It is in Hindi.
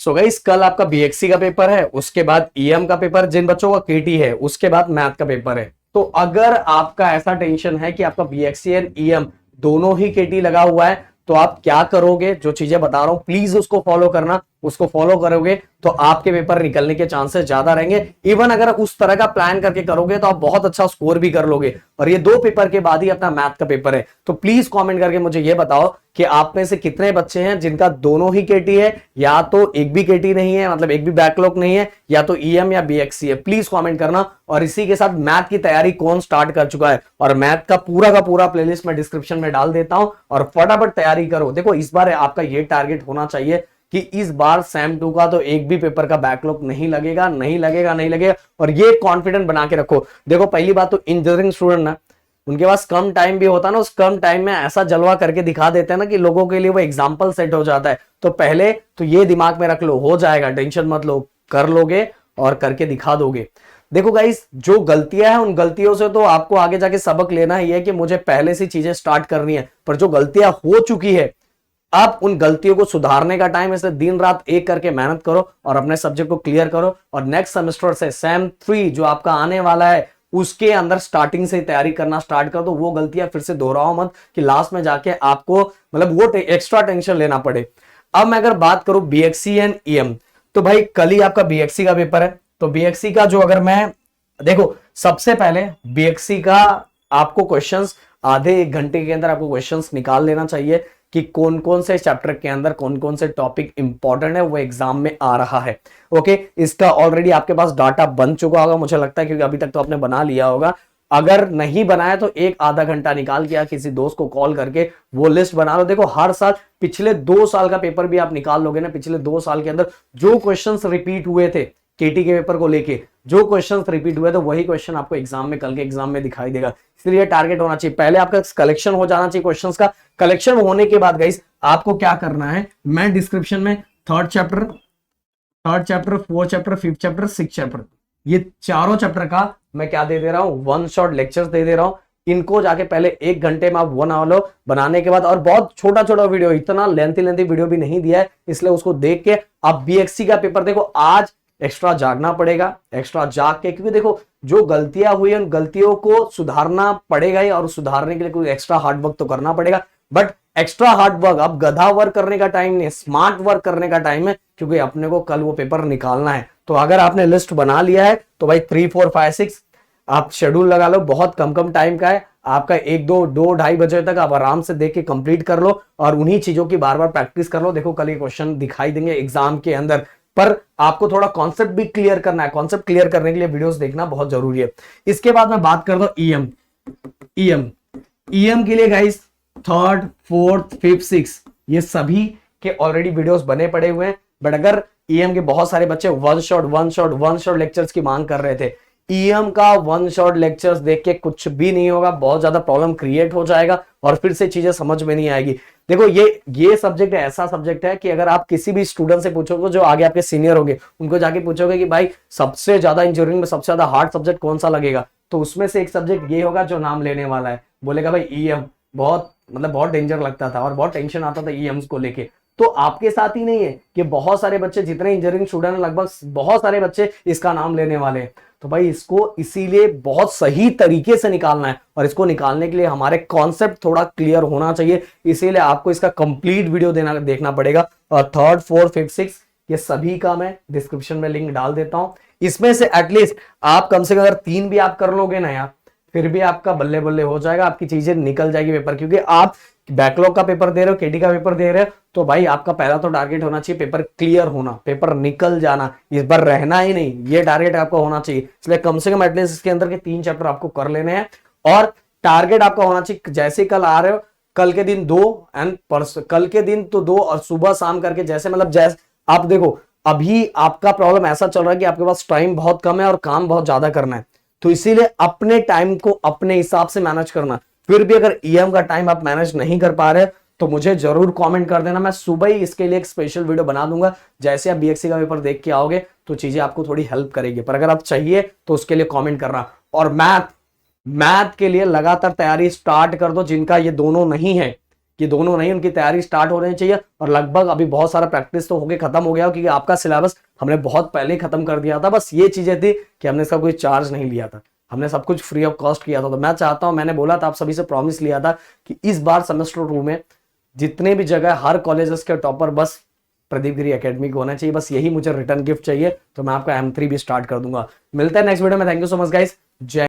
सो गाइस कल आपका बीएक्सी का पेपर है, उसके बाद ईएम का पेपर, जिन बच्चों का केटी है उसके बाद मैथ का पेपर है। तो अगर आपका ऐसा टेंशन है कि आपका बीएक्सी एंड ईएम दोनों ही केटी लगा हुआ है, तो आप क्या करोगे, जो चीजें बता रहा हूं प्लीज उसको फॉलो करना। उसको फॉलो करोगे तो आपके पेपर निकलने के चांसेस ज्यादा रहेंगे। इवन अगर उस तरह का प्लान करके करोगे तो आप बहुत अच्छा स्कोर भी कर लोगे। और ये 2 पेपर के बाद ही अपना मैथ का पेपर है। तो प्लीज कमेंट करके मुझे ये बताओ कि आप में से कितने बच्चे हैं जिनका दोनों ही केटी है, या तो एक भी केटी नहीं है, मतलब एक भी बैकलॉग नहीं है, या तो ईएम या बीएक्सी है। प्लीज कमेंट करना। और इसी के साथ मैथ की तैयारी कौन स्टार्ट कर चुका है, और मैथ का पूरा प्लेलिस्ट मैं डिस्क्रिप्शन में डाल देता हूं, और फटाफट तैयारी करो। देखो इस बार आपका ये टारगेट होना चाहिए कि इस बार सैम 2 का तो एक भी पेपर का बैकलॉग नहीं लगेगा, नहीं लगेगा, नहीं लगेगा। और ये कॉन्फिडेंट बना के रखो। देखो पहली बात तो इंजीनियरिंग स्टूडेंट ना, उनके पास कम टाइम भी होता है ना, उस कम टाइम में ऐसा जलवा करके दिखा देते हैं ना कि लोगों के लिए वो एग्जाम्पल सेट हो जाता है। तो पहले तो ये दिमाग में रख लो, हो जाएगा, टेंशन मत लो, कर लोगे और करके दिखा दोगे। देखो गाइस, जो गलतियां हैं उन गलतियों से तो आपको आगे जाके सबक लेना ही है कि मुझे पहले से चीजें स्टार्ट करनी है। पर जो गलतियां हो चुकी है, अब उन गलतियों को सुधारने का टाइम है। इसलिए दिन रात एक करके मेहनत करो और अपने सब्जेक्ट को क्लियर करो। और नेक्स्ट सेमेस्टर से सैम 3 जो आपका आने वाला है, उसके अंदर स्टार्टिंग से तैयारी करना स्टार्ट कर दो। वो गलतियां फिर से दोहराओ मत कि लास्ट में जाके आपको मतलब वो एक्स्ट्रा टेंशन लेना पड़े। अब मैं अगर बात करूं बीएक्सी एंड ईएम, तो भाई कल ही आपका बीएक्सी का पेपर है। तो बीएक्सी का जो अगर मैं देखो, सबसे पहले बीएक्सी का आपको क्वेश्चंस आधे 1 घंटे के अंदर आपको क्वेश्चंस निकाल लेना चाहिए कि कौन कौन से चैप्टर के अंदर कौन कौन से टॉपिक इंपॉर्टेंट है, वो एग्जाम में आ रहा है। ओके, इसका ऑलरेडी आपके पास डाटा बन चुका होगा मुझे लगता है, क्योंकि अभी तक तो आपने बना लिया होगा। अगर नहीं बनाया तो एक आधा घंटा निकाल के या किसी दोस्त को कॉल करके वो लिस्ट बना लो। देखो हर साल पिछले 2 साल का पेपर भी आप निकाल लोगे ना, पिछले 2 साल के अंदर जो क्वेश्चंस रिपीट हुए थे केटी के पेपर को लेके, जो क्वेश्चंस रिपीट हुए तो वही क्वेश्चन आपको एग्जाम में, कल के एग्जाम में दिखाई देगा। इसलिए टारगेट होना चाहिए, पहले आपका कलेक्शन हो जाना चाहिए क्वेश्चंस का। कलेक्शन होने के बाद गाइस आपको क्या करना है, मैं डिस्क्रिप्शन में third chapter, 4th chapter, 5th chapter, 6th chapter, ये चारों चैप्टर का मैं क्या दे रहा हूं, 1 शॉट लेक्चर्स दे रहा हूं। इनको जाके पहले 1 घंटे में आप 1 आवर बनाने के बाद, और बहुत छोटा वीडियो, इतना लेंथी वीडियो भी नहीं दिया है, इसलिए उसको देख के आप बीएक्सी का पेपर देखो। आज एक्स्ट्रा जागना पड़ेगा, एक्स्ट्रा जाग के, क्योंकि देखो जो गलतियां हुई उन गलतियों को सुधारना पड़ेगा ही, और सुधारने के लिए कोई एक्स्ट्रा हार्ड वर्क तो करना पड़ेगा। बट एक्स्ट्रा हार्ड वर्क, अब गधा वर्क करने का टाइम नहीं, स्मार्ट वर्क करने का टाइम है, क्योंकि अपने को कल वो पेपर निकालना है। तो अगर आपने लिस्ट बना लिया है तो भाई 3, 4, 5, 6 आप शेड्यूल लगा लो, बहुत कम टाइम का है आपका। 1, 2, 2-2:30 बजे तक आप आराम से देख के कंप्लीट कर लो, और उन्हीं चीजों की बार बार प्रैक्टिस कर लो। देखो कल ये क्वेश्चन दिखाई देंगे एग्जाम के अंदर, पर आपको थोड़ा कॉन्सेप्ट भी क्लियर करना है। कॉन्सेप्ट क्लियर करने के लिए वीडियोस देखना बहुत जरूरी है। इसके बाद मैं बात करता हूं ईएम के लिए guys 3rd, 4th, 5th, 6th ये सभी के ऑलरेडी वीडियोस बने पड़े हुए हैं। बट अगर ईएम के बहुत सारे बच्चे वन शॉट लेक्चर्स की मांग कर रहे थे, ईएम का 1 शॉट लेक्चर्स देख के कुछ भी नहीं होगा, बहुत ज्यादा प्रॉब्लम क्रिएट हो जाएगा और फिर से चीजें समझ में नहीं आएगी। देखो ये सब्जेक्ट ऐसा सब्जेक्ट है कि अगर आप किसी भी स्टूडेंट से पूछोगे जो आगे आपके सीनियर होंगे, उनको जाके पूछोगे कि भाई सबसे ज्यादा इंजीनियरिंग में सबसे ज्यादा हार्ड सब्जेक्ट कौन सा लगेगा, तो उसमें से एक सब्जेक्ट ये होगा जो नाम लेने वाला है। बोलेगा भाई ईएम, बहुत डेंजर लगता था और बहुत टेंशन आता था ईएम्स को लेके। तो आपके साथ ही नहीं है कि बहुत सारे बच्चे, जितने इंजीनियरिंग स्टूडेंट हैं लगभग बहुत सारे बच्चे इसका नाम लेने वाले हैं। तो भाई इसको इसीलिए बहुत सही तरीके से निकालना है, और इसको निकालने के लिए हमारे कॉन्सेप्ट थोड़ा क्लियर होना चाहिए। इसीलिए आपको इसका कंप्लीट वीडियो देखना पड़ेगा। और 3rd, 4th, 5th, 6th ये सभी का मैं डिस्क्रिप्शन में लिंक डाल देता हूं। इसमें से एटलीस्ट आप कम से कम अगर 3 भी आप कर लोगे ना यार, फिर भी आपका बल्ले बल्ले हो जाएगा, आपकी चीजें निकल जाएगी पेपर। क्योंकि आप बैकलॉग का पेपर दे रहे हो, केटी का पेपर दे रहे हो, तो भाई आपका पहला तो टारगेट होना चाहिए पेपर क्लियर होना, पेपर निकल जाना, इस बार रहना ही नहीं, ये टारगेट आपका होना चाहिए। इसलिए कम से कम एटलीस्ट इसके अंदर के 3 चैप्टर आपको कर लेने हैं। और टारगेट आपका होना चाहिए, जैसे कल आ रहे हो, कल के दिन 2 एंड परसों, कल के दिन तो 2 और सुबह शाम करके, जैसे आप देखो अभी आपका प्रॉब्लम ऐसा चल रहा है कि आपके पास टाइम बहुत कम है और काम बहुत ज्यादा करना है। तो इसीलिए अपने टाइम को अपने हिसाब से मैनेज करना। फिर भी अगर ईएम का टाइम आप मैनेज नहीं कर पा रहे तो मुझे जरूर कमेंट कर देना, मैं सुबह ही इसके लिए एक स्पेशल वीडियो बना दूंगा। जैसे आप बीएक्सी का पेपर देख के आओगे तो चीजें आपको थोड़ी हेल्प करेगी। पर अगर आप चाहिए तो उसके लिए कमेंट करना। और मैथ के लिए लगातार तैयारी स्टार्ट कर दो, जिनका ये दोनों नहीं है, ये दोनों नहीं, उनकी तैयारी स्टार्ट होनी चाहिए। और लगभग अभी बहुत सारा प्रैक्टिस तो होके खत्म हो गया, क्योंकि आपका सिलेबस हमने बहुत पहले खत्म कर दिया था। बस ये चीजें थी कि हमने इसका कोई चार्ज नहीं लिया था, हमने सब कुछ फ्री ऑफ कॉस्ट किया था। तो मैं चाहता हूं, मैंने बोला था, आप सभी से प्रॉमिस लिया था कि इस बार सेमेस्टर 2 में जितने भी जगह हर कॉलेजेस के टॉपर बस प्रदीप गिरी एकेडमी को होना चाहिए। बस यही मुझे रिटर्न गिफ्ट चाहिए, तो मैं आपका M3 भी स्टार्ट कर दूंगा। मिलता है नेक्स्ट वीडियो में। Thank you so much guys. जय